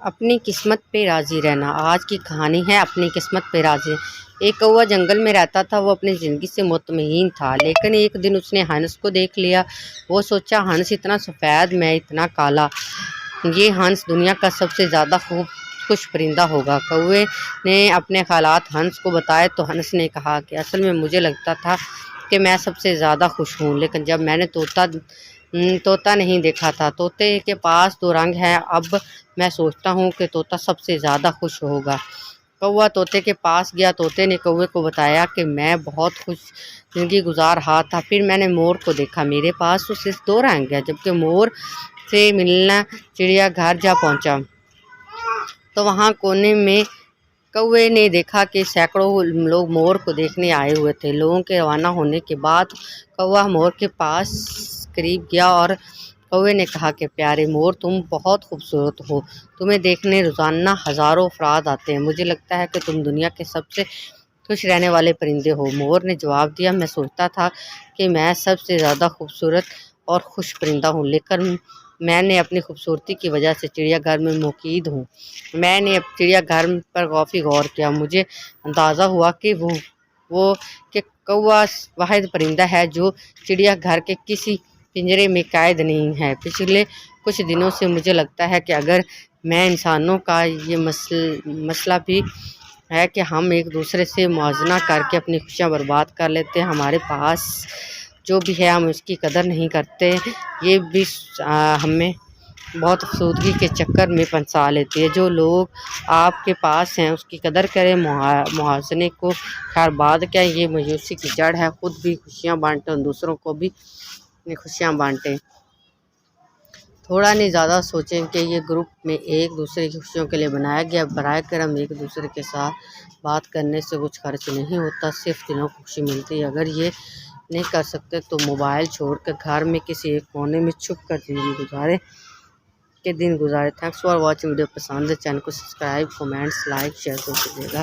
اپنی قسمت پہ راضی رہنا۔ آج کی کہانی ہے اپنی قسمت پہ راضی۔ ایک کوا جنگل میں رہتا تھا۔ وہ اپنی زندگی سے مطمئن تھا، لیکن ایک دن اس نے ہنس کو دیکھ لیا۔ وہ سوچا، ہنس اتنا سفید، میں اتنا کالا، یہ ہنس دنیا کا سب سے زیادہ خوش پرندہ ہوگا۔ کوے نے اپنے خیالات ہنس کو بتائے تو ہنس نے کہا کہ اصل میں مجھے لگتا تھا کہ میں سب سے زیادہ خوش ہوں، لیکن جب میں نے طوطا نہیں دیکھا تھا۔ طوطے کے پاس دو رنگ ہیں، اب میں سوچتا ہوں کہ طوطا سب سے زیادہ خوش ہوگا۔ کوا طوطے کے پاس گیا۔ طوطے نے کوے کو بتایا کہ میں بہت خوش زندگی گزار رہا تھا، پھر میں نے مور کو دیکھا، میرے پاس تو صرف دو رنگ ہیں۔ جبکہ مور سے ملنا چڑیا گھر جا پہنچا تو وہاں کونے میں کوے نے دیکھا کہ سینکڑوں لوگ مور کو دیکھنے آئے ہوئے تھے۔ لوگوں کے روانہ ہونے کے بعد کوا مور کے پاس قریب گیا اور کوے نے کہا کہ پیارے مور، تم بہت خوبصورت ہو، تمہیں دیکھنے روزانہ ہزاروں افراد آتے ہیں، مجھے لگتا ہے کہ تم دنیا کے سب سے خوش رہنے والے پرندے ہو۔ مور نے جواب دیا، میں سوچتا تھا کہ میں سب سے زیادہ خوبصورت اور خوش پرندہ ہوں، لیکن میں نے اپنی خوبصورتی کی وجہ سے چڑیا گھر میں مقید ہوں۔ میں نے چڑیا گھر پر کافی غور کیا، مجھے اندازہ ہوا کہ کوا واحد پرندہ ہے جو چڑیا گھر کے کسی پنجرے میں قید نہیں ہے۔ پچھلے کچھ دنوں سے مجھے لگتا ہے کہ اگر میں انسانوں کا یہ مسئلہ بھی ہے کہ ہم ایک دوسرے سے موازنہ کر کے اپنی خوشیاں برباد کر لیتے ہیں، ہمارے پاس جو بھی ہے ہم اس کی قدر نہیں کرتے، یہ بھی ہمیں بہت افسردگی کے چکر میں پھنسا لیتی ہے۔ جو لوگ آپ کے پاس ہیں اس کی قدر کریں، موازنے کو خیر بعد کیا، یہ مایوسی کی جڑ ہے۔ خود بھی خوشیاں بانٹیں اور دوسروں کو بھی اپنی خوشیاں بانٹیں۔ تھوڑا نہیں زیادہ سوچیں کہ یہ گروپ میں ایک دوسرے کی خوشیوں کے لیے بنایا گیا۔ براہ کرم ایک دوسرے کے ساتھ بات کرنے سے کچھ خرچ نہیں ہوتا، صرف دلوں کو خوشی ملتی ہے۔ اگر یہ نہیں کر سکتے تو موبائل چھوڑ کر گھر میں کسی ایک کونے میں چھپ کر زندگی دن گزارے۔ Thanks for watching. ویڈیو پسند ہے چینل کو سبسکرائب، کمنٹس، لائک، شیئر کر دیجیے گا۔